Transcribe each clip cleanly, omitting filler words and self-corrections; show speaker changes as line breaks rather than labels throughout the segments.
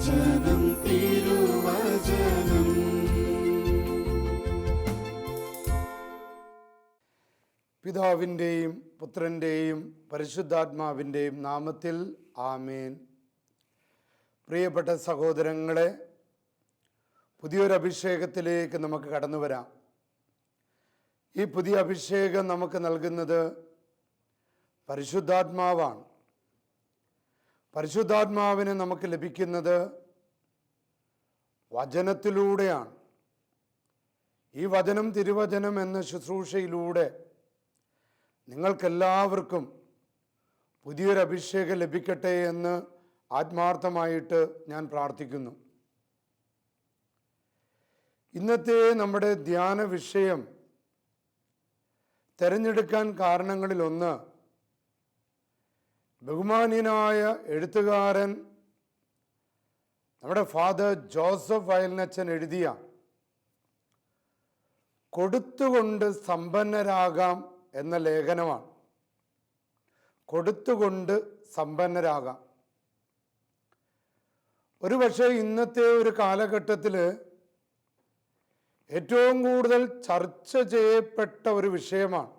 വചനം തിരുവചനം.
പിതാവിൻ്റെയും പുത്രൻ്റെയും പരിശുദ്ധാത്മാവിൻ്റെയും നാമത്തിൽ ആമേൻ. പ്രിയപ്പെട്ട സഹോദരങ്ങളെ, പുതിയൊരു അഭിഷേകത്തിലേക്ക് നമുക്ക് കടന്നു വരാം. ഈ പുതിയ അഭിഷേകം നമുക്ക് നൽകുന്നത് പരിശുദ്ധാത്മാവാണ്. പരിശുദ്ധാത്മാവിന് നമുക്ക് ലഭിക്കുന്നത് വചനത്തിലൂടെയാണ്. ഈ വചനം തിരുവചനം എന്ന ശുശ്രൂഷയിലൂടെ നിങ്ങൾക്കെല്ലാവർക്കും പുതിയൊരു അഭിഷേകം ലഭിക്കട്ടെ എന്ന് ആത്മാർത്ഥമായിട്ട് ഞാൻ പ്രാർത്ഥിക്കുന്നു. ഇന്നത്തെ നമ്മുടെ ധ്യാന വിഷയം തിരഞ്ഞെടുക്കാൻ കാരണങ്ങളിലൊന്ന്, ബഹുമാന്യനായ എഴുത്തുകാരൻ നമ്മുടെ ഫാദർ ജോസഫ് വയലിനച്ചൻ എഴുതിയ കൊടുത്തുകൊണ്ട് സമ്പന്നരാകാം എന്ന ലേഖനമാണ്. കൊടുത്തുകൊണ്ട് സമ്പന്നരാകാം. ഒരുപക്ഷെ ഇന്നത്തെ ഒരു കാലഘട്ടത്തിൽ ഏറ്റവും കൂടുതൽ ചർച്ച ചെയ്യപ്പെട്ട ഒരു വിഷയമാണ്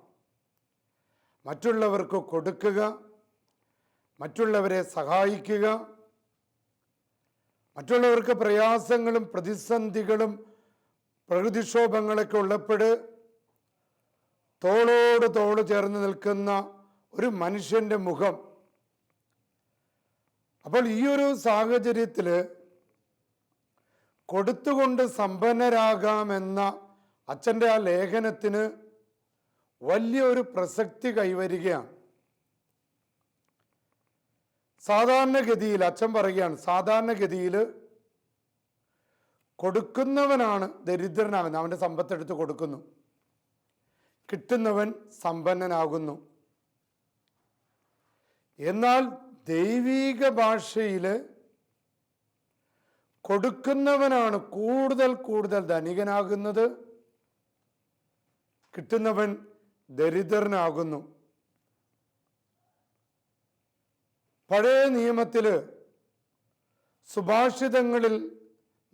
മറ്റുള്ളവർക്ക് കൊടുക്കുക, മറ്റുള്ളവരെ സഹായിക്കുക, മറ്റുള്ളവർക്ക് പ്രയാസങ്ങളും പ്രതിസന്ധികളും പ്രകൃതിക്ഷോഭങ്ങളൊക്കെ ഉള്ളപ്പോൾ തോളോട് തോള് ചേർന്ന് നിൽക്കുന്ന ഒരു മനുഷ്യൻ്റെ മുഖം. അപ്പോൾ ഈ ഒരു സാഹചര്യത്തിൽ കൊടുത്തുകൊണ്ട് സമ്പന്നരാകാമെന്ന അച്ഛൻ്റെ ആ ലേഖനത്തിന് വലിയൊരു പ്രസക്തി കൈവരികയാണ്. സാധാരണഗതിയിൽ അച്ഛൻ പറയുകയാണ്, സാധാരണഗതിയിൽ കൊടുക്കുന്നവനാണ് ദരിദ്രനാകുന്നത്. അവൻ്റെ സമ്പത്തെടുത്ത് കൊടുക്കുന്നു. കിട്ടുന്നവൻ സമ്പന്നനാകുന്നു. എന്നാൽ ദൈവീക ഭാഷയിൽ കൊടുക്കുന്നവനാണ് കൂടുതൽ കൂടുതൽ ധനികനാകുന്നത്, കിട്ടുന്നവൻ ദരിദ്രനാകുന്നു. പഴയ നിയമത്തിൽ സുഭാഷിതങ്ങളിൽ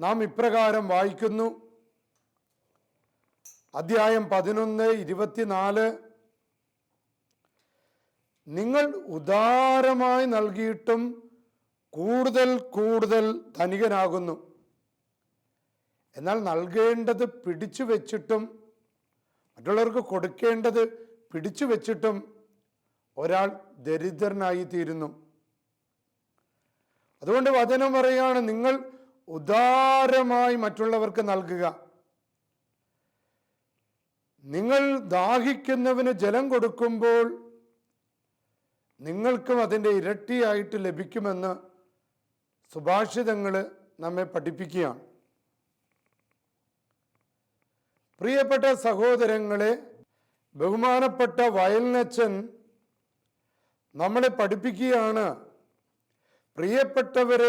നാം ഇപ്രകാരം വായിക്കുന്നു. അധ്യായം 11:24, നിങ്ങൾ ഉദാരമായി നൽകിയിട്ടും കൂടുതൽ കൂടുതൽ ധനികനാകുന്നു. എന്നാൽ നൽകേണ്ടത് പിടിച്ചു വെച്ചിട്ടും മറ്റുള്ളവർക്ക് കൊടുക്കേണ്ടത് പിടിച്ചു വെച്ചിട്ടും ഒരാൾ ദരിദ്രനായി തീരുന്നു. അതുകൊണ്ട് വചനം പറയുകയാണ്, നിങ്ങൾ ഉദാരമായി മറ്റുള്ളവർക്ക് നൽകുക. നിങ്ങൾ ദാഹിക്കുന്നവന് ജലം കൊടുക്കുമ്പോൾ നിങ്ങൾക്കും അതിൻ്റെ ഇരട്ടിയായിട്ട് ലഭിക്കുമെന്ന് സുഭാഷിതങ്ങൾ നമ്മെ പഠിപ്പിക്കുകയാണ്. പ്രിയപ്പെട്ട സഹോദരങ്ങളെ, ബഹുമാനപ്പെട്ട വയലിനച്ചൻ നമ്മളെ പഠിപ്പിക്കുകയാണ്, പ്രിയപ്പെട്ടവർ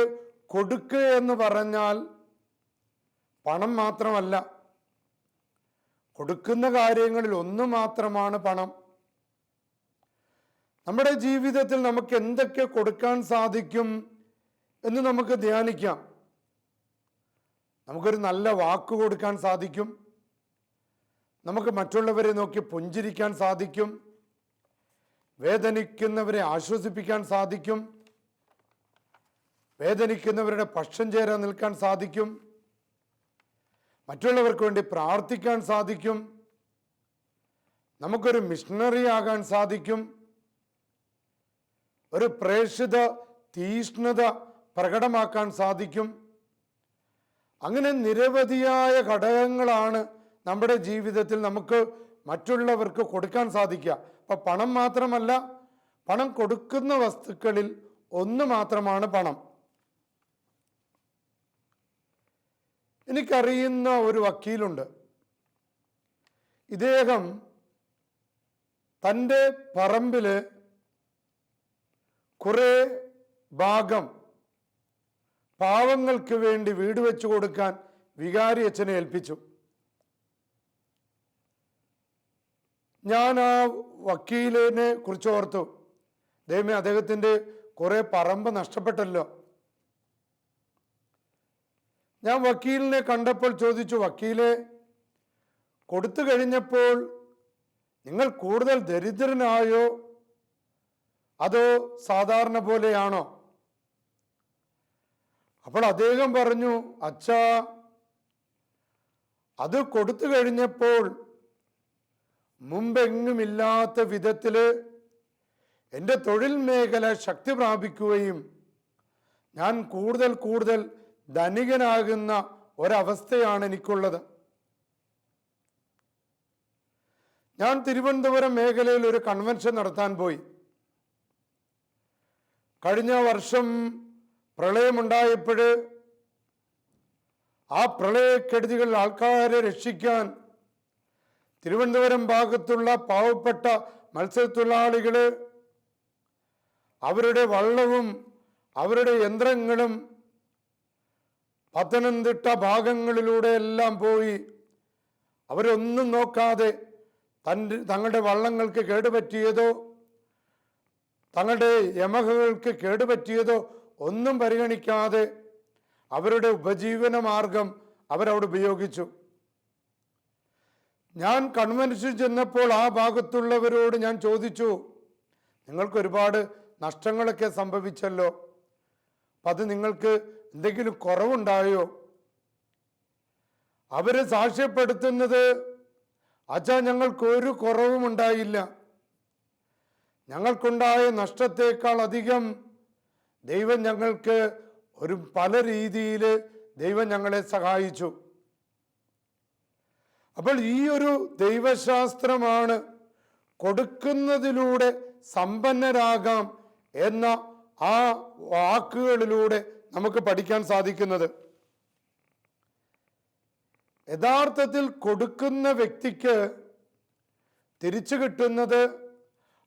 കൊടുക്കുക എന്ന് പറഞ്ഞാൽ പണം മാത്രമല്ല. കൊടുക്കുന്ന കാര്യങ്ങളിൽ ഒന്ന് മാത്രമാണ് പണം. നമ്മുടെ ജീവിതത്തിൽ നമുക്ക് എന്തൊക്കെ കൊടുക്കാൻ സാധിക്കും എന്ന് നമുക്ക് ധ്യാനിക്കാം. നമുക്കൊരു നല്ല വാക്ക് കൊടുക്കാൻ സാധിക്കും. നമുക്ക് മറ്റുള്ളവരെ നോക്കി പുഞ്ചിരിക്കാൻ സാധിക്കും. വേദനിക്കുന്നവരെ ആശ്വസിപ്പിക്കാൻ സാധിക്കും. വേദനിക്കുന്നവരുടെ പക്ഷം ചേരാൻ നിൽക്കാൻ സാധിക്കും. മറ്റുള്ളവർക്ക് വേണ്ടി പ്രാർത്ഥിക്കാൻ സാധിക്കും. നമുക്കൊരു മിഷണറി ആകാൻ സാധിക്കും. ഒരു പ്രേക്ഷിത തീഷ്ണത പ്രകടമാക്കാൻ സാധിക്കും. അങ്ങനെ നിരവധിയായ ഘടകങ്ങളാണ് നമ്മുടെ ജീവിതത്തിൽ നമുക്ക് മറ്റുള്ളവർക്ക് കൊടുക്കാൻ സാധിക്കുക. അപ്പം പണം മാത്രമല്ല, പണം കൊടുക്കുന്ന വസ്തുക്കളിൽ ഒന്ന് മാത്രമാണ് പണം. എനിക്കറിയുന്ന ഒരു വക്കീലുണ്ട്. ഇദ്ദേഹം തൻ്റെ പറമ്പിൽ കുറേ ഭാഗം പാവങ്ങൾക്ക് വേണ്ടി വീട് വെച്ചു കൊടുക്കാൻ വികാരി അച്ഛനെ ഏൽപ്പിച്ചു. ഞാൻ ആ വക്കീലിനെ കുറിച്ച് ഓർത്തു, ദൈവമേ, അദ്ദേഹത്തിൻ്റെ കുറേ പറമ്പ് നഷ്ടപ്പെട്ടല്ലോ. ഞാൻ വക്കീലിനെ കണ്ടപ്പോൾ ചോദിച്ചു, വക്കീലെ, കൊടുത്തു കഴിഞ്ഞപ്പോൾ നിങ്ങൾ കൂടുതൽ ദരിദ്രനായോ അതോ സാധാരണ പോലെയാണോ? അപ്പോൾ അദ്ദേഹം പറഞ്ഞു, അച്ഛാ, അത് കൊടുത്തു കഴിഞ്ഞപ്പോൾ മുമ്പെങ്ങുമില്ലാത്ത വിധത്തില് എൻ്റെ തൊഴിൽ മേഖല ശക്തി പ്രാപിക്കുകയും ഞാൻ കൂടുതൽ കൂടുതൽ ധനികനാകുന്ന ഒരവസ്ഥയാണ് എനിക്കുള്ളത്. ഞാൻ തിരുവനന്തപുരം മേഖലയിൽ ഒരു കൺവെൻഷൻ നടത്താൻ പോയി. കഴിഞ്ഞ വർഷം പ്രളയമുണ്ടായപ്പോൾ ആ പ്രളയക്കെടുതികളിൽ ആൾക്കാരെ രക്ഷിക്കാൻ തിരുവനന്തപുരം ഭാഗത്തുള്ള പാവപ്പെട്ട മത്സ്യത്തൊഴിലാളികൾ അവരുടെ വള്ളവും അവരുടെ യന്ത്രങ്ങളും പത്തനംതിട്ട ഭാഗങ്ങളിലൂടെ എല്ലാം പോയി അവരൊന്നും നോക്കാതെ തങ്ങളുടെ വള്ളങ്ങൾക്ക് കേടുപറ്റിയതോ തങ്ങളുടെ യമഹകൾക്ക് കേടുപറ്റിയതോ ഒന്നും പരിഗണിക്കാതെ അവരുടെ ഉപജീവന മാർഗം അവരവിടെ ഉപയോഗിച്ചു. ഞാൻ കൺവെൻഷൻ ചെന്നപ്പോൾ ആ ഭാഗത്തുള്ളവരോട് ഞാൻ ചോദിച്ചു, നിങ്ങൾക്ക് ഒരുപാട് നഷ്ടങ്ങളൊക്കെ സംഭവിച്ചല്ലോ, അപ്പം അത് നിങ്ങൾക്ക് എന്തെങ്കിലും കുറവുണ്ടായോ? അവര് സാക്ഷ്യപ്പെടുത്തുന്നത്, അച്ഛാ, ഞങ്ങൾക്കൊരു കുറവും ഉണ്ടായില്ല, ഞങ്ങൾക്കുണ്ടായ നഷ്ടത്തേക്കാൾ അധികം ദൈവം ഞങ്ങൾക്ക് പല രീതിയിൽ ദൈവം ഞങ്ങളെ സഹായിച്ചു. അപ്പോൾ ഈ ഒരു ദൈവശാസ്ത്രമാണ് കൊടുക്കുന്നതിലൂടെ സമ്പന്നരാകാം എന്ന ആ വാക്കുകളിലൂടെ നമുക്ക് പഠിക്കാൻ സാധിക്കുന്നത്. യഥാർത്ഥത്തിൽ കൊടുക്കുന്ന വ്യക്തിക്ക് തിരിച്ചു കിട്ടുന്നത്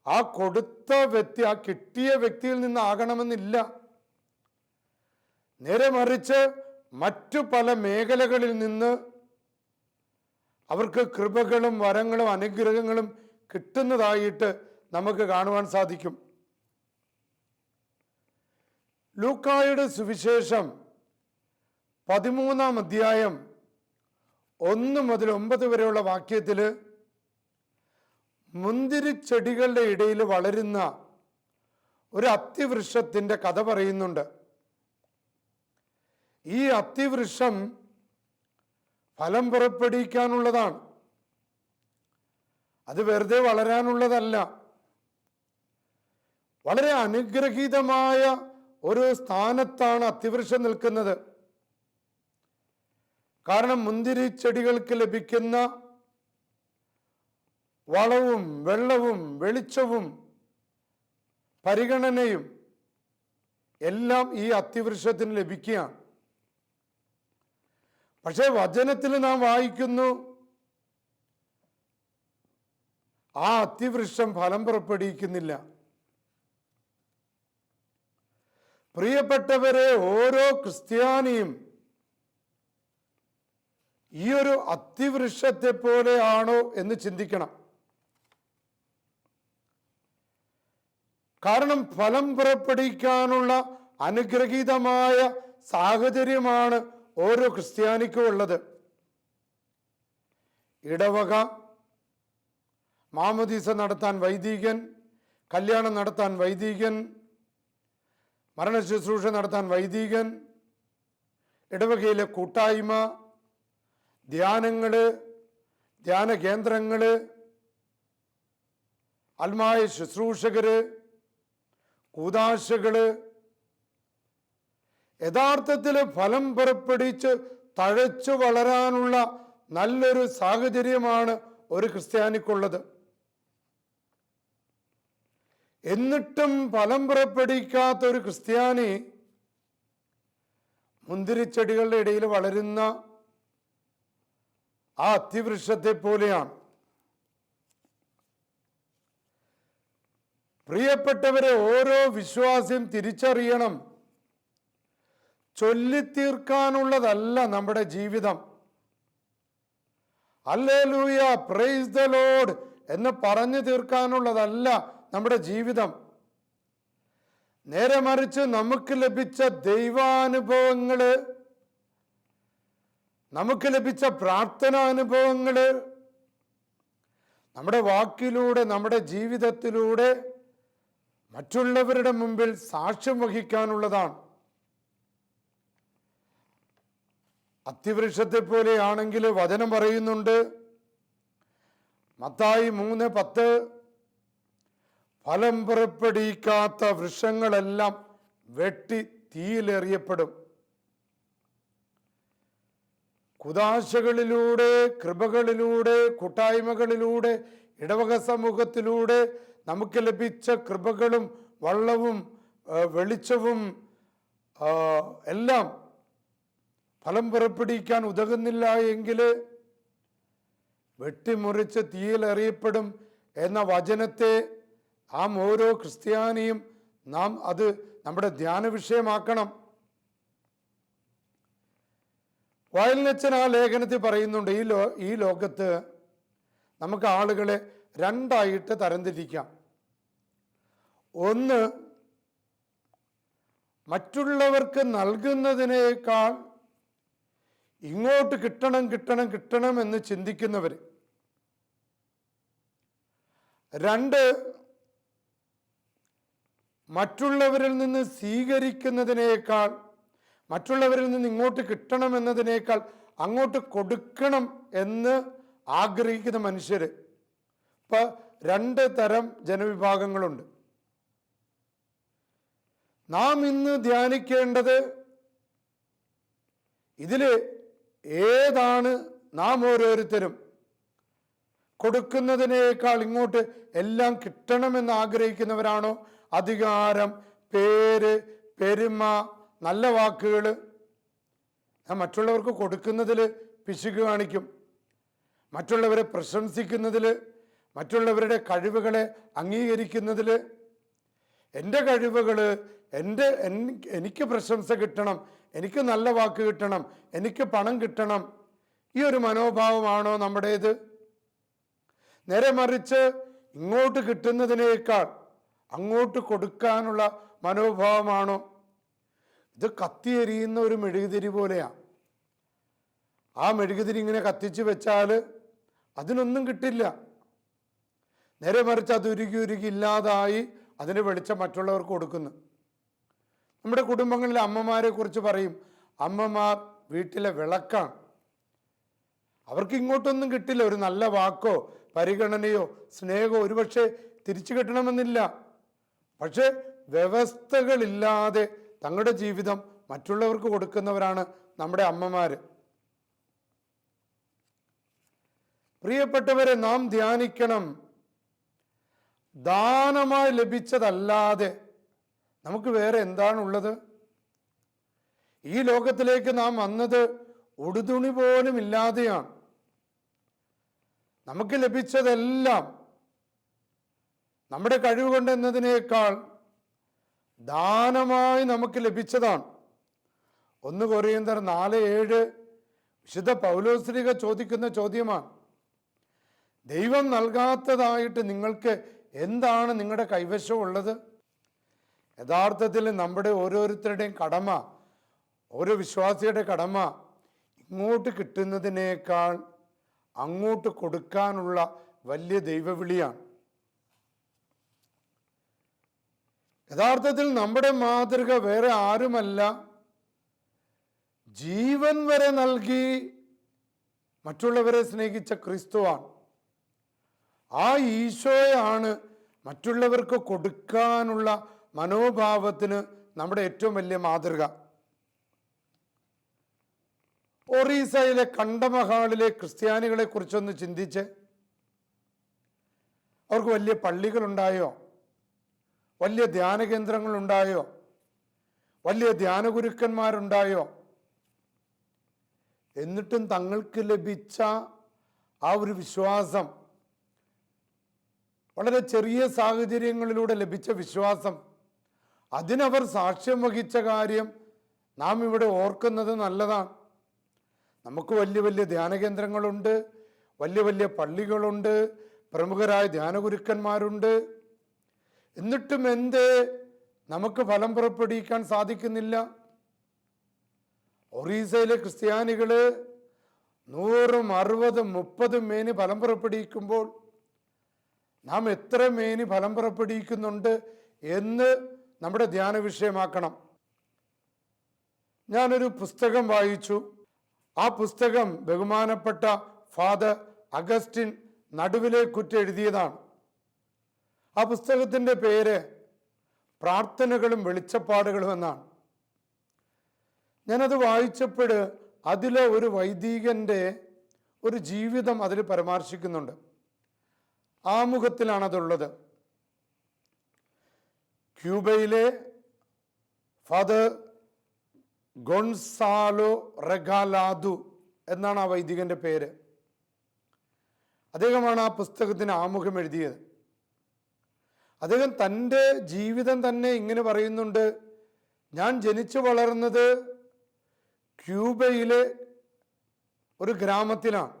ആ കൊടുത്ത വ്യക്തി, ആ കിട്ടിയ വ്യക്തിയിൽ നിന്നാകണമെന്നില്ല. നേരെ മറിച്ച് മറ്റു പല മേഖലകളിൽ നിന്ന് അവർക്ക് കൃപകളും വരങ്ങളും അനുഗ്രഹങ്ങളും കിട്ടുന്നതായിട്ട് നമുക്ക് കാണുവാൻ സാധിക്കും. ലൂക്കായുടെ സുവിശേഷം 13-ാം അധ്യായം 1 മുതൽ 9 വരെയുള്ള വാക്യത്തിൽ മുന്തിരിച്ചെടികളുടെ ഇടയിൽ വളരുന്ന ഒരു അത്തിവൃക്ഷത്തിൻ്റെ കഥ പറയുന്നുണ്ട്. ഈ അത്തിവൃക്ഷം ഫലം പുറപ്പെടുവിക്കാനുള്ളതാണ്, അത് വെറുതെ വളരാനുള്ളതല്ല. വളരെ അനുഗ്രഹീതമായ ഒരു സ്ഥാനത്താണ് അത്തിവൃക്ഷം നിൽക്കുന്നത്. കാരണം മുന്തിരിച്ചെടികൾക്ക് ലഭിക്കുന്ന വളവും വെള്ളവും വെളിച്ചവും പരിഗണനയും എല്ലാം ഈ അത്തിവൃക്ഷത്തിന് ലഭിക്കുകയാണ്. പക്ഷേ വചനത്തിൽ നാം വായിക്കുന്നു, ആ അത്തിവൃക്ഷം ഫലം പുറപ്പെടുവിക്കുന്നില്ല. പ്രിയപ്പെട്ടവരെ, ഓരോ ക്രിസ്ത്യാനിയും ഈ ഒരു അത്തിവൃക്ഷത്തെ പോലെയാണോ എന്ന് ചിന്തിക്കണം. കാരണം ഫലം പുറപ്പെടുവിക്കാനുള്ള അനുഗ്രഹീതമായ സാഹചര്യമാണ് ഓരോ ക്രിസ്ത്യാനിക്കും ഉള്ളത്. ഇടവക, മാമോദീസ നടത്താൻ വൈദികൻ, കല്യാണം നടത്താൻ വൈദികൻ, മരണശുശ്രൂഷ നടത്താൻ വൈദികൻ, ഇടവകയിലെ കൂട്ടായ്മ, ധ്യാനങ്ങള്, ധ്യാന കേന്ദ്രങ്ങള്, ആത്മായ ശുശ്രൂഷകര്, കൂദാശകള്, യഥാർത്ഥത്തിൽ ഫലം പുറപ്പെടുവിച്ച് തഴച്ചു വളരാനുള്ള നല്ലൊരു സാഹചര്യമാണ് ഒരു ക്രിസ്ത്യാനിക്കുള്ളത്. എന്നിട്ടും ഫലം പുറപ്പെടുവിക്കാത്ത ഒരു ക്രിസ്ത്യാനി മുന്തിരിച്ചെടികളുടെ ഇടയിൽ വളരുന്ന ആ അത്തിവൃക്ഷത്തെ പോലെയാണ്. പ്രിയപ്പെട്ടവരെ, ഓരോ വിശ്വാസിയും തിരിച്ചറിയണം, ചൊല്ലിത്തീർക്കാനുള്ളതല്ല നമ്മുടെ ജീവിതം. ഹല്ലേലൂയ, പ്രൈസ് ദ ലോർഡ് എന്ന് പറഞ്ഞു തീർക്കാനുള്ളതല്ല നമ്മുടെ ജീവിതം. നേരെ മറിച്ച് നമുക്ക് ലഭിച്ച ദൈവാനുഭവങ്ങള് നമുക്ക് ലഭിച്ച പ്രാർത്ഥനാ അനുഭവങ്ങൾ നമ്മുടെ വാക്കിലൂടെ, നമ്മുടെ ജീവിതത്തിലൂടെ മറ്റുള്ളവരുടെ മുമ്പിൽ സാക്ഷ്യം വഹിക്കാനുള്ളതാണ്. അത്തിവൃക്ഷത്തെ പോലെയാണെങ്കിൽ വചനം പറയുന്നുണ്ട്, മത്തായി 3:10, ഫലം പുറപ്പെടുവിക്കാത്ത വൃക്ഷങ്ങളെല്ലാം വെട്ടി തീയിലെറിയപ്പെടും. കുദാശകളിലൂടെ, കൃപകളിലൂടെ, കൂട്ടായ്മകളിലൂടെ, ഇടവക സമൂഹത്തിലൂടെ നമുക്ക് ലഭിച്ച കൃപകളും വള്ളവും വെളിച്ചവും എല്ലാം ഫലം പുറപ്പെടുവിക്കാൻ ഉതകുന്നില്ല എങ്കിൽ വെട്ടിമുറിച്ച് തീയിലെറിയപ്പെടും എന്ന വചനത്തെ ഓരോ ക്രിസ്ത്യാനിയും നാം അത് നമ്മുടെ ധ്യാന വിഷയമാക്കണം. വയലിനച്ചൻ ആ ലേഖനത്തിൽ പറയുന്നുണ്ട്, ഈ ലോകത്ത് നമുക്ക് ആളുകളെ രണ്ടായിട്ട് തരംതിരിക്കാം. ഒന്ന്, മറ്റുള്ളവർക്ക് നൽകുന്നതിനേക്കാൾ ഇങ്ങോട്ട് കിട്ടണം എന്ന് ചിന്തിക്കുന്നവർ. രണ്ട്, മറ്റുള്ളവരിൽ നിന്ന് സ്വീകരിക്കുന്നതിനേക്കാൾ, മറ്റുള്ളവരിൽ നിന്ന് ഇങ്ങോട്ട് കിട്ടണമെന്നതിനേക്കാൾ അങ്ങോട്ട് കൊടുക്കണം എന്ന് ആഗ്രഹിക്കുന്ന മനുഷ്യർ. ഇപ്പൊ രണ്ട് തരം ജനവിഭാഗങ്ങളുണ്ട്. നാം ഇന്ന് ധ്യാനിക്കേണ്ടത് ഇതില് ഏതാണ് നാം ഓരോരുത്തരും കൊടുക്കുന്നതിനേക്കാൾ ഇങ്ങോട്ട് എല്ലാം കിട്ടണമെന്ന് ആഗ്രഹിക്കുന്നവരാണോ? അധികാരം, പേര്, പെരുമ, നല്ല വാക്കുകൾ. മറ്റുള്ളവർക്ക് കൊടുക്കുന്നതിൽ പിശുക്ക് കാണിക്കും, മറ്റുള്ളവരെ പ്രശംസിക്കുന്നതിൽ, മറ്റുള്ളവരുടെ കഴിവുകളെ അംഗീകരിക്കുന്നതിൽ. എൻ്റെ കഴിവുകൾ, എനിക്ക് പ്രശംസ കിട്ടണം, എനിക്ക് നല്ല വാക്ക് കിട്ടണം, എനിക്ക് പണം കിട്ടണം, ഈ ഒരു മനോഭാവമാണോ നമ്മുടേത്? നേരെ മറിച്ച് ഇങ്ങോട്ട് കിട്ടുന്നതിനേക്കാൾ അങ്ങോട്ട് കൊടുക്കാനുള്ള മനോഭാവമാണോ? ഇത് കത്തിയെരിയുന്ന ഒരു മെഴുകുതിരി പോലെയാണ്. ആ മെഴുകുതിരി ഇങ്ങനെ കത്തിച്ച് വെച്ചാൽ അതിനൊന്നും കിട്ടില്ല. നേരെ മറിച്ച് അത് ഉരുകി ഇല്ലാതായി അതിന് വെളിച്ചം മറ്റുള്ളവർക്ക് കൊടുക്കുന്നു. നമ്മുടെ കുടുംബങ്ങളിലെ അമ്മമാരെ കുറിച്ച് പറയും, അമ്മമാർ വീട്ടിലെ വിളക്കാണ്. അവർക്ക് ഇങ്ങോട്ടൊന്നും കിട്ടില്ല, ഒരു നല്ല വാക്കോ പരിഗണനയോ സ്നേഹമോ ഒരുപക്ഷെ തിരിച്ചു കിട്ടണമെന്നില്ല. പക്ഷെ വ്യവസ്ഥകളില്ലാതെ തങ്ങളുടെ ജീവിതം മറ്റുള്ളവർക്ക് കൊടുക്കുന്നവരാണ് നമ്മുടെ അമ്മമാര്. പ്രിയപ്പെട്ടവരെ, നാം ധ്യാനിക്കണം, ദാനമായി ലഭിച്ചതല്ലാതെ നമുക്ക് വേറെ എന്താണുള്ളത്? ഈ ലോകത്തിലേക്ക് നാം വന്നത് ഉടുതുണി പോലും ഇല്ലാതെയാണ്. നമുക്ക് ലഭിച്ചതെല്ലാം നമ്മുടെ കഴിവ് കൊണ്ടെന്നതിനേക്കാൾ ദാനമായി നമുക്ക് ലഭിച്ചതാണ്. 1 കൊരിന്ത്യർ 4:7 വിശുദ്ധ പൗലോസ്ലീഹ ചോദിക്കുന്ന ചോദ്യമാണ്. ദൈവം നൽകാത്തതായിട്ട് നിങ്ങൾക്ക് എന്താണ് നിങ്ങളുടെ കൈവശം ഉള്ളത്? യഥാർത്ഥത്തിൽ നമ്മുടെ ഓരോരുത്തരുടെയും കടമ, ഓരോ വിശ്വാസിയുടെ കടമ ഇങ്ങോട്ട് കിട്ടുന്നതിനേക്കാൾ അങ്ങോട്ട് കൊടുക്കാനുള്ള വലിയ ദൈവവിളിയാണ്. യഥാർത്ഥത്തിൽ നമ്മുടെ മാതൃക വേറെ ആരുമല്ല, ജീവൻ വരെ നൽകി മറ്റുള്ളവരെ സ്നേഹിച്ച ക്രിസ്തുവാണ്. ആ ഈശോയാണ് മറ്റുള്ളവർക്ക് കൊടുക്കാനുള്ള മനോഭാവത്തിന് നമ്മുടെ ഏറ്റവും വലിയ മാതൃക. ഒറീസയിലെ കണ്ടമഹാളിലെ ക്രിസ്ത്യാനികളെ കുറിച്ചൊന്ന് ചിന്തിച്ച്, അവർക്ക് വലിയ പള്ളികളുണ്ടായോ? വലിയ ധ്യാന കേന്ദ്രങ്ങളുണ്ടായോ? വലിയ ധ്യാനഗുരുക്കന്മാരുണ്ടായോ? എന്നിട്ടും തങ്ങൾക്ക് ലഭിച്ച ആ ഒരു വിശ്വാസം, വളരെ ചെറിയ സാഹചര്യങ്ങളിലൂടെ ലഭിച്ച വിശ്വാസം, അതിനവർ സാക്ഷ്യം വഹിച്ച കാര്യം നാം ഇവിടെ ഓർക്കുന്നത് നല്ലതാണ്. നമുക്ക് വലിയ വലിയ ധ്യാനകേന്ദ്രങ്ങളുണ്ട്, വലിയ വലിയ പള്ളികളുണ്ട്, പ്രമുഖരായ ധ്യാനഗുരുക്കന്മാരുണ്ട്. എന്നിട്ടും എന്തേ നമുക്ക് ഫലം പുറപ്പെടുവിക്കാൻ സാധിക്കുന്നില്ല? ഒറീസയിലെ ക്രിസ്ത്യാനികള് 100, 60, 30 മേനി ഫലം പുറപ്പെടുവിക്കുമ്പോൾ നാം എത്ര മേനി ഫലം പുറപ്പെടുവിക്കുന്നുണ്ട് എന്ന് നമ്മുടെ ധ്യാന വിഷയമാക്കണം. ഞാനൊരു പുസ്തകം വായിച്ചു. ആ പുസ്തകം ബഹുമാനപ്പെട്ട ഫാദർ അഗസ്റ്റിൻ നടുവിലെ കുറ്റി എഴുതിയതാണ്. ആ പുസ്തകത്തിൻ്റെ പേര് പ്രാർത്ഥനകളും വെളിച്ചപ്പാടുകളും എന്നാണ്. ഞാനത് വായിച്ചപ്പോൾ അതിലെ ഒരു വൈദികൻ്റെ ഒരു ജീവിതം അതിൽ പരാമർശിക്കുന്നുണ്ട്. ആമുഖത്തിലാണതുള്ളത്. ക്യൂബയിലെ ഫാദർ ഗൊൺസാലോ റെഗാലാദു എന്നാണ് ആ വൈദികൻ്റെ പേര്. അദ്ദേഹമാണ് ആ പുസ്തകത്തിന് ആമുഖം എഴുതിയത്. അദ്ദേഹം തൻ്റെ ജീവിതം തന്നെ ഇങ്ങനെ പറയുന്നുണ്ട്: ഞാൻ ജനിച്ചു വളർന്നത് ക്യൂബയിലെ ഒരു ഗ്രാമത്തിലാണ്.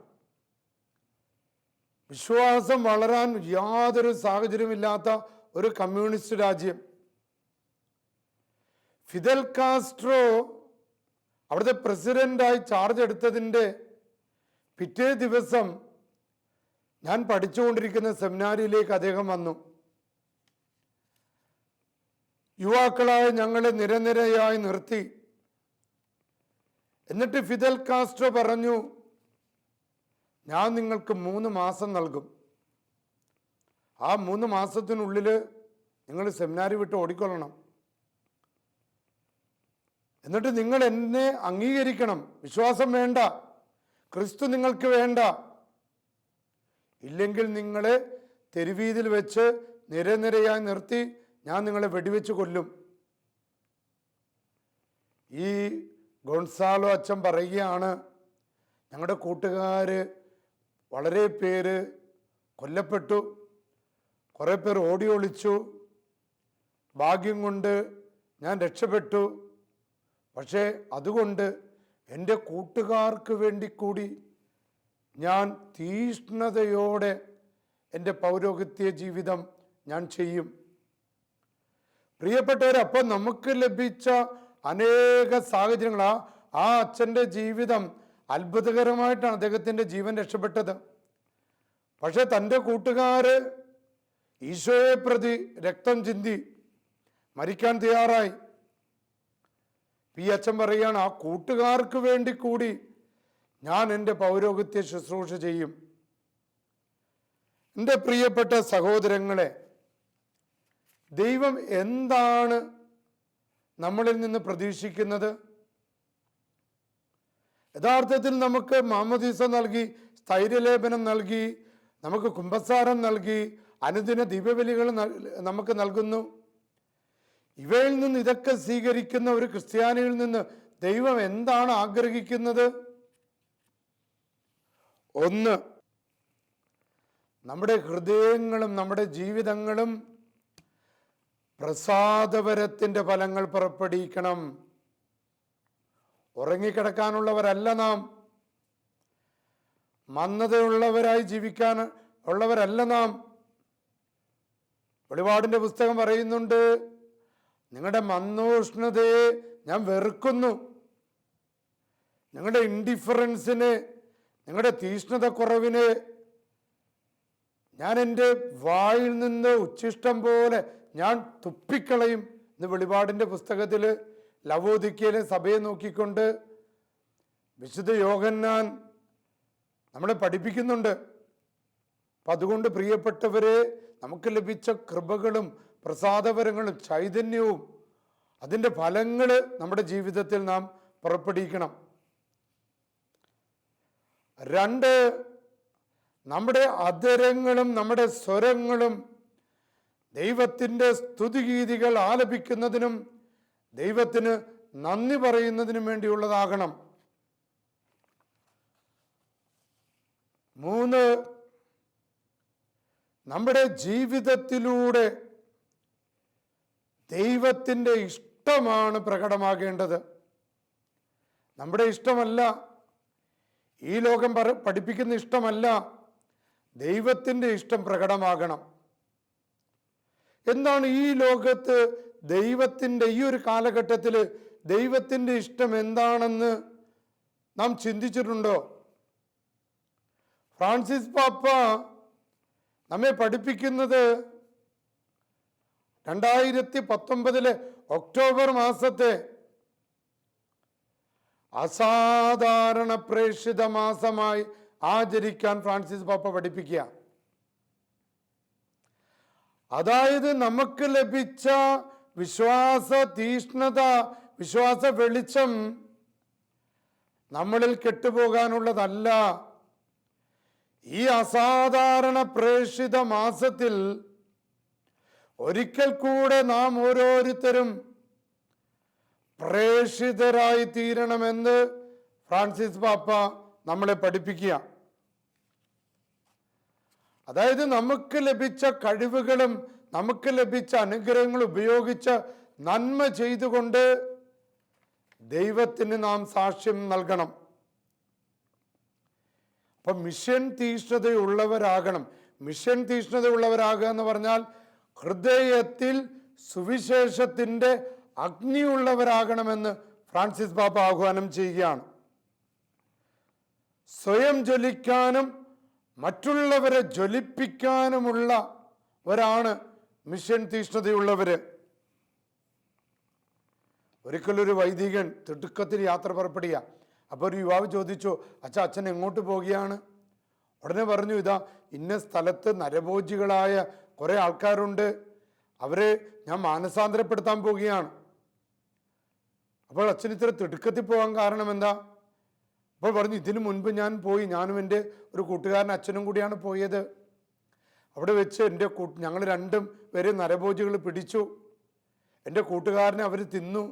വിശ്വാസം വളരാൻ യാതൊരു സാഹചര്യമില്ലാത്ത ഒരു കമ്മ്യൂണിസ്റ്റ് രാജ്യം. ഫിദൽ കാസ്ട്രോ അവിടുത്തെ പ്രസിഡന്റായി ചാർജ് എടുത്തതിൻ്റെ പിറ്റേ ദിവസം ഞാൻ പഠിച്ചുകൊണ്ടിരിക്കുന്ന സെമിനാരിയിലേക്ക് അദ്ദേഹം വന്നു. യുവാക്കളായ ഞങ്ങളെ നിരനിരയായി നിർത്തി. എന്നിട്ട് ഫിദൽ കാസ്ട്രോ പറഞ്ഞു, ഞാൻ നിങ്ങൾക്ക് 3 മാസം നൽകും. ആ 3 മാസത്തിനുള്ളിൽ നിങ്ങൾ സെമിനാരി വിട്ട് ഓടിക്കൊള്ളണം. എന്നിട്ട് നിങ്ങൾ എന്നെ അംഗീകരിക്കണം. വിശ്വാസം വേണ്ട, ക്രിസ്തു നിങ്ങൾക്ക് വേണ്ട. ഇല്ലെങ്കിൽ നിങ്ങളെ തെരുവീതിൽ വെച്ച് നിരനിരയായി നിർത്തി ഞാൻ നിങ്ങളെ വെടിവെച്ച് കൊല്ലും. ഈ ഗൊൺസാലോ അച്ഛൻ പറയുകയാണ്, ഞങ്ങളുടെ കൂട്ടുകാർ വളരെ പേര് കൊല്ലപ്പെട്ടു, കുറേ പേർ ഓടി ഒളിച്ചു. ഭാഗ്യം കൊണ്ട് ഞാൻ രക്ഷപ്പെട്ടു. പക്ഷേ അതുകൊണ്ട് എൻ്റെ കൂട്ടുകാർക്ക് വേണ്ടി കൂടി ഞാൻ തീഷ്ണതയോടെ എൻ്റെ പൗരോഹിത്യ ജീവിതം ഞാൻ ചെയ്യും. പ്രിയപ്പെട്ടവർ, അപ്പം നമുക്ക് ലഭിച്ച അനേക സാഹചര്യങ്ങൾ, ആ അച്ഛൻ്റെ ജീവിതം അത്ഭുതകരമായിട്ടാണ് അദ്ദേഹത്തിൻ്റെ ജീവൻ രക്ഷപ്പെട്ടത്. പക്ഷെ തൻ്റെ കൂട്ടുകാർ ഈശോയെ പ്രതി രക്തം ചിന്തി മരിക്കാൻ തയ്യാറായി. ഈ അച്ഛൻ പറയുകയാണ്, ആ കൂട്ടുകാർക്ക് വേണ്ടി കൂടി ഞാൻ എൻ്റെ പൗരോഹിത്യ ശുശ്രൂഷ ചെയ്യും. എൻ്റെ പ്രിയപ്പെട്ട സഹോദരങ്ങളെ, ദൈവം എന്താണ് നമ്മളിൽ നിന്ന് പ്രതീക്ഷിക്കുന്നത്? യഥാർത്ഥത്തിൽ നമുക്ക് മാമോദീസ നൽകി, സ്ഥൈര്യലേപനം നൽകി, നമുക്ക് കുമ്പസാരം നൽകി, അനുദിന ദിവ്യബലികൾ നമുക്ക് നൽകുന്നു. ഇവയിൽ നിന്ന് ഇതൊക്കെ സ്വീകരിക്കുന്ന ഒരു ക്രിസ്ത്യാനിയിൽ നിന്ന് ദൈവം എന്താണ് ആഗ്രഹിക്കുന്നത്? ഒന്ന്, നമ്മുടെ ഹൃദയങ്ങളും നമ്മുടെ ജീവിതങ്ങളും പ്രസാദവരത്തിൻ്റെ ഫലങ്ങൾ പുറപ്പെടുവിക്കണം. ഉറങ്ങിക്കിടക്കാനുള്ളവരല്ല നാം. മന്ദതയുള്ളവരായി ജീവിക്കാൻ ഉള്ളവരല്ല നാം. വെളിപാടിൻ്റെ പുസ്തകം പറയുന്നുണ്ട്, നിങ്ങളുടെ മന്ദോഷ്ണതയെ ഞാൻ വെറുക്കുന്നു. നിങ്ങളുടെ ഇൻഡിഫറൻസിനെ, നിങ്ങളുടെ തീഷ്ണതക്കുറവിനെ ഞാൻ എൻ്റെ വായിൽ നിന്ന് ഉച്ഛിഷ്ടം പോലെ ഞാൻ തുപ്പിക്കളയും എന്ന് വെളിപാടിൻ്റെ പുസ്തകത്തിൽ ലവോദിക്കയിലെ സഭയെ നോക്കിക്കൊണ്ട് വിശുദ്ധ യോഹന്നാൻ നമ്മളെ പഠിപ്പിക്കുന്നുണ്ട്. അപ്പം അതുകൊണ്ട് പ്രിയപ്പെട്ടവരെ, നമുക്ക് ലഭിച്ച കൃപകളും പ്രസാദപരങ്ങളും ചൈതന്യവും അതിൻ്റെ ഫലങ്ങൾ നമ്മുടെ ജീവിതത്തിൽ നാം പുറപ്പെടുവിക്കണം. 2, നമ്മുടെ അധരങ്ങളും നമ്മുടെ സ്വരങ്ങളും ദൈവത്തിൻ്റെ സ്തുതിഗീതികൾ ആലപിക്കുന്നതിനും ദൈവത്തിന് നന്ദി പറയുന്നതിനും വേണ്ടിയുള്ളതാകണം. 3, നമ്മുടെ ജീവിതത്തിലൂടെ ദൈവത്തിൻ്റെ ഇഷ്ടമാണ് പ്രകടമാകേണ്ടത്. നമ്മുടെ ഇഷ്ടമല്ല, ഈ ലോകം പഠിപ്പിക്കുന്ന ഇഷ്ടമല്ല, ദൈവത്തിൻ്റെ ഇഷ്ടം പ്രകടമാകണം. എന്താണ് ഈ ലോകത്ത് ദൈവത്തിൻ്റെ, ഈ ഒരു കാലഘട്ടത്തിൽ ദൈവത്തിൻ്റെ ഇഷ്ടം എന്താണെന്ന് നാം ചിന്തിച്ചിട്ടുണ്ടോ? ഫ്രാൻസിസ് പാപ്പ നമ്മെ പഠിപ്പിക്കുന്നത് 2019 ഒക്ടോബർ മാസത്തെ അസാധാരണ പ്രേക്ഷിത മാസമായി ആചരിക്കാൻ ഫ്രാൻസിസ് പാപ്പ പഠിപ്പിക്കുക. അതായത് നമുക്ക് ലഭിച്ച വിശ്വാസ തീഷ്ണത, വിശ്വാസ വെളിച്ചം നമ്മളിൽ കെട്ടുപോകാനുള്ളതല്ല. ഈ അസാധാരണ പ്രേക്ഷിത മാസത്തിൽ ഒരിക്കൽ കൂടെ നാം ഓരോരുത്തരും പ്രേക്ഷിതരായി തീരണമെന്ന് ഫ്രാൻസിസ് പാപ്പ നമ്മളെ പഠിപ്പിക്കുക. അതായത് നമുക്ക് ലഭിച്ച കഴിവുകളും നമുക്ക് ലഭിച്ച അനുഗ്രഹങ്ങളും ഉപയോഗിച്ച് നന്മ ചെയ്തുകൊണ്ട് ദൈവത്തിന് നാം സാക്ഷ്യം നൽകണം. അപ്പം മിഷൻ തീഷ്ണതയുള്ളവരാകണം. മിഷൻ തീഷ്ണതയുള്ളവരാകുക എന്ന് പറഞ്ഞാൽ ഹൃദയത്തിൽ സുവിശേഷത്തിൻ്റെ അഗ്നിയുള്ളവരാകണമെന്ന് ഫ്രാൻസിസ് പാപ്പ ആഹ്വാനം ചെയ്യുകയാണ്. സ്വയം ജ്വലിക്കാനും മറ്റുള്ളവരെ ജ്വലിപ്പിക്കാനുമുള്ളവരാണ് മിഷൻ തീഷ്ണതയുള്ളവര്. ഒരിക്കലൊരു വൈദികൻ തിടുക്കത്തിൽ യാത്ര പുറപ്പെടുക. അപ്പോൾ ഒരു യുവാവ് ചോദിച്ചു, അച്ഛൻ എങ്ങോട്ട് പോവുകയാണ്? ഉടനെ പറഞ്ഞു, ഇതാ ഇന്ന സ്ഥലത്ത് നരഭോജികളായ കുറേ ആൾക്കാരുണ്ട്, അവരെ ഞാൻ മാനസാന്തരപ്പെടുത്താൻ പോവുകയാണ്. അപ്പോൾ അച്ഛൻ ഇത്ര തിടുക്കത്തിൽ പോകാൻ കാരണം എന്താ? അപ്പോൾ പറഞ്ഞു, ഇതിനു മുൻപ് ഞാൻ പോയി, ഞാനും എൻ്റെ ഒരു കൂട്ടുകാരൻ അച്ഛനും കൂടിയാണ് പോയത്. അവിടെ വെച്ച് ഞങ്ങൾ രണ്ടും പേരെ നരഭോജികൾ പിടിച്ചു. എൻ്റെ കൂട്ടുകാരനെ അവർ തിന്നു.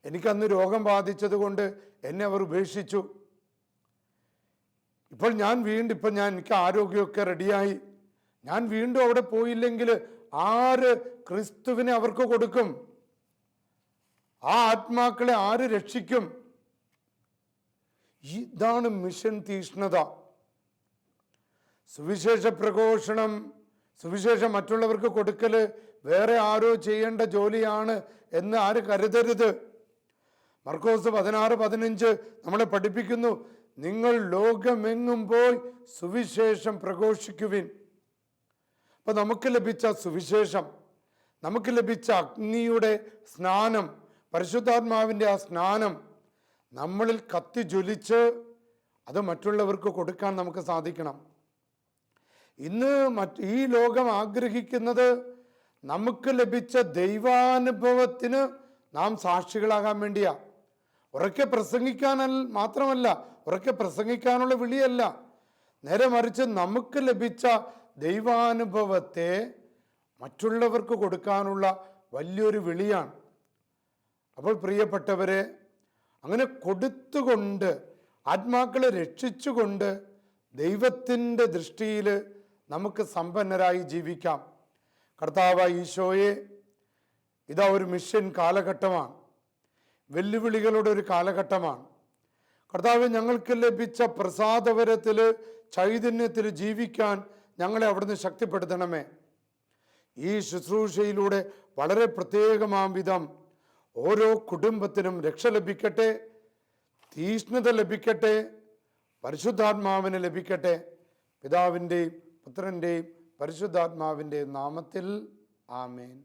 എനിക്കന്ന് രോഗം ബാധിച്ചത് കൊണ്ട് എന്നെ അവർ ഉപേക്ഷിച്ചു. ഇപ്പോൾ എനിക്ക് ആരോഗ്യമൊക്കെ റെഡിയായി. ഞാൻ വീണ്ടും അവിടെ പോയില്ലെങ്കിൽ ആര് ക്രിസ്തുവിനെ അവർക്ക് കൊടുക്കും? ആ ആത്മാക്കളെ ആര് രക്ഷിക്കും? ഇതാണ് മിഷൻ തീഷ്ണത. സുവിശേഷ പ്രഘോഷണം, സുവിശേഷം മറ്റുള്ളവർക്ക് കൊടുക്കല് വേറെ ആരോ ചെയ്യേണ്ട ജോലിയാണ് എന്ന് ആര് കരുതരുത്. മർക്കോസ് 16:15 നമ്മളെ പഠിപ്പിക്കുന്നു, നിങ്ങൾ ലോകമെങ്ങും പോയി സുവിശേഷം പ്രഘോഷിക്കുവിൻ. അപ്പൊ നമുക്ക് ലഭിച്ച സുവിശേഷം, നമുക്ക് ലഭിച്ച അഗ്നിയുടെ സ്നാനം, പരിശുദ്ധാത്മാവിൻ്റെ ആ സ്നാനം നമ്മളിൽ കത്തി ജ്വലിച്ച് അത് മറ്റുള്ളവർക്ക് കൊടുക്കാൻ നമുക്ക് സാധിക്കണം. ഇന്ന് ഈ ലോകം ആഗ്രഹിക്കുന്നത് നമുക്ക് ലഭിച്ച ദൈവാനുഭവത്തിന് നാം സാക്ഷികളാകാൻ വേണ്ടിയാ. ഉറക്കെ പ്രസംഗിക്കാൻ മാത്രമല്ല, ഉറക്കെ പ്രസംഗിക്കാനുള്ള വിളിയല്ല, നേരെ മറിച്ച് നമുക്ക് ലഭിച്ച ദൈവാനുഭവത്തെ മറ്റുള്ളവർക്ക് കൊടുക്കാനുള്ള വലിയൊരു വിളിയാണ്. അപ്പോൾ പ്രിയപ്പെട്ടവരെ, അങ്ങനെ കൊടുത്തുകൊണ്ട് ആത്മാക്കളെ രക്ഷിച്ചുകൊണ്ട് ദൈവത്തിൻ്റെ ദൃഷ്ടിയിൽ നമുക്ക് സമ്പന്നരായി ജീവിക്കാം. കർത്താവായ ഈശോയെ, ഇതാ ഒരു മിഷൻ കാലഘട്ടമാണ്, വെല്ലുവിളികളുടെ ഒരു കാലഘട്ടമാണ്. കർത്താവ്, ഞങ്ങൾക്ക് ലഭിച്ച പ്രസാദവരത്തിൽ ചൈതന്യത്തിൽ ജീവിക്കാൻ ഞങ്ങളെ അവിടുന്ന് ശക്തിപ്പെടുത്തണമേ. ഈ ശുശ്രൂഷയിലൂടെ വളരെ പ്രത്യേകമാം വിധം ഓരോ കുടുംബത്തിനും രക്ഷ ലഭിക്കട്ടെ, തീഷ്ണത ലഭിക്കട്ടെ, പരിശുദ്ധാത്മാവിന് ലഭിക്കട്ടെ. പിതാവിൻ്റെയും പുത്രൻ്റെയും പരിശുദ്ധാത്മാവിൻ്റെയും നാമത്തിൽ ആമേൻ.